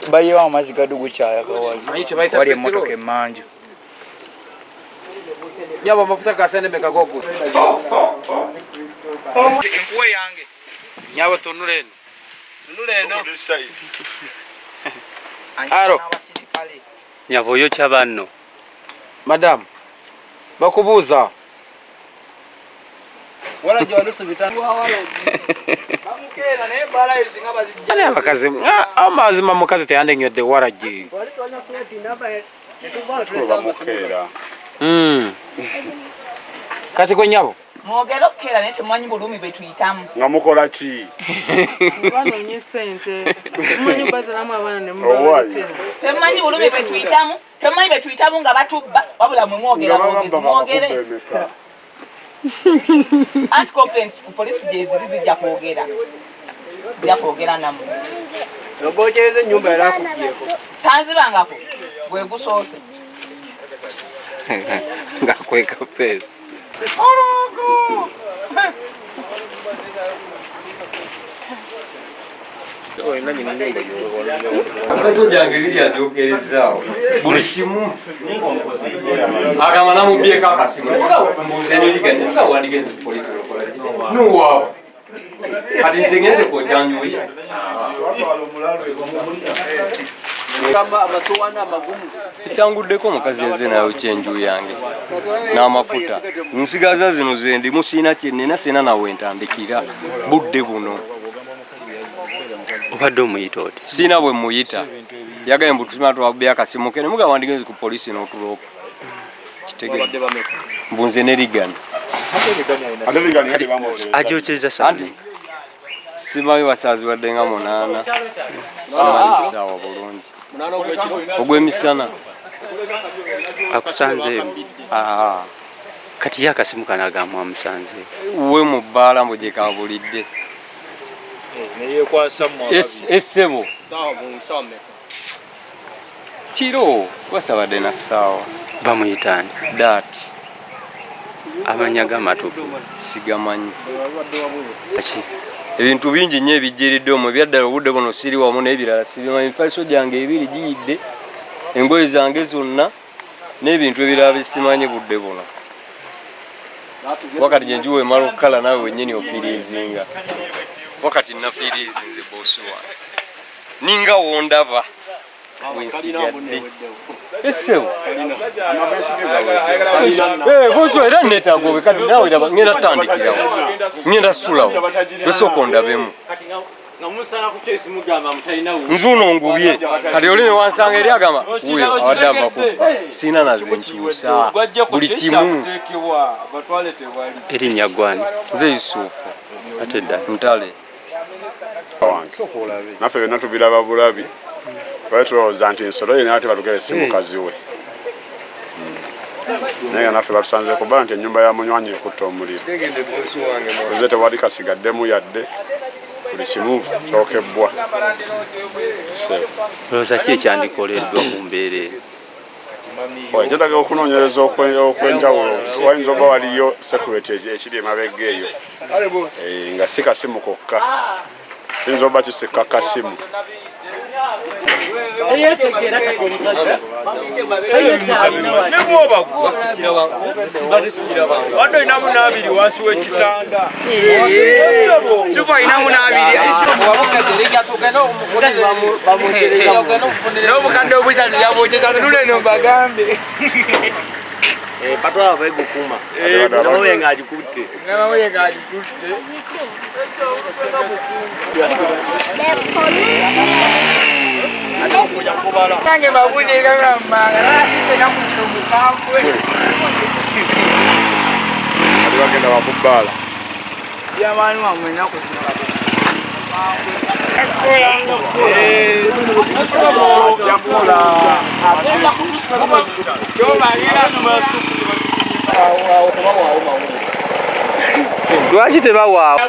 Bayiwa Maziga duguchaya kawali. Wali emotoka emanju. Yaba mafuta kasende mekagogo. Enkuwe yange. Nyaba tonuleno. Nuleno. Aro. Nyavoyo chabanno. Madam. Bakubuza. Wala jwa lusu bitanu wala. Bamukela ne bala izinga bazijja. Ana bakazi amazima mukazi teyande nyode waraji. Kati kwenyabo. Mwogero kera nete mwanyi bulumi betuyitamu. Nga mukola ki? Bano nyesente. Mwanyi bazalamu abana ne mbaba. Temanyi bulumi betuyitamu. Temanyi betuyitamu nga batubba wabula mwe mwogera mwogere. Anti complaints ku police jezi zijja kwogera. Zijja kwogera namu. Obochereze enyumba era akubyeko. Tanzibangako bwe gusoose. Nga kweka pesa. Akaso jange lili ajokerezao. Buli kimu. Agamba namubyeko akasimu. Mbuze n'eliganya. Nga wandigenze ku polisi olokola ki? Nuwaawo. Kati nze ngenze kwokyanjuya. Ekyanguddeko omukazi yazze nayo kyenju yange n'amafuta nsigaza zino zendi musiina kyenina sina nawe ntandikira budde buno Obadde omuyita oti? Siina bwe muyita yagaye mbu tusima twabbe akasimu ke ne mugamba wandigenze ku polisi n'otulopa kitegedde mbunze ne ligana Ajocheza sana. Simanyi basaazi wadde nga 8 simanyi ssaawa bulungi ogw'emisana Akusanze. Kati yakasimu kana agamba amusanze. we mu bbaala mbu gye kabulidde essebo kiro wasabadde na ssaawa Bamuyitani. daati Amanya gamatufu. sigamanyi ebintu bingi nnyo ebijjiridde omwo byaddala obudde buno siri wamu n'ebirala sibimanyi faliso gyange ebiri giyidde engoye zange zonna n'ebintu ebirala bisimanyi budde buno wakati gye njuwa emala okukala naawe wennyini ofiiriizinga wakati nafiiriizinze boosi wange ninga wondaba wensigadde essewo boosi era neetaagowe kati naawe raba ngenda tutandikirawo ngenda ssulawo esooka ondabemu nzuuno ngubye kati oli ne wansanga eri agamba wuyo awadde amakuba siina naze nkyusa buli kimu Erinnya gwani? nze Yusufu Ate dda. Ntale naffe byonna tubiraba bulabi twali tulowooza nti ensolo yenna ate batugere si mukazi we naye naffe batusanze kuba nti ennyumba ya munywanyi ekutta omuliro oze tewali kasigaddemu yadde buli kimu kyokebbwa Olowooza ki ekyandikoleddwa ku mbeera eyo? ekitagala okunoonyereza okwenjawulo wayinza oba waliyo security ekiri emabega eyo nga si kasimu kokka kiyinza oba kisika kasimu Wado inamu nabiri wansi w'ekitanda. Supa inamu nabiri. N'obukadde obuzano yabokyeza nuleno bagambe. Patwa abaye gukuma. Nawe ngajikutte. Nawe ngajikutte. Nange babudi kagamba ngasite namukirumu kampwe. ali bagenda bakubbala Yamani wamwe nakuzima. Lwaki tebawaawo?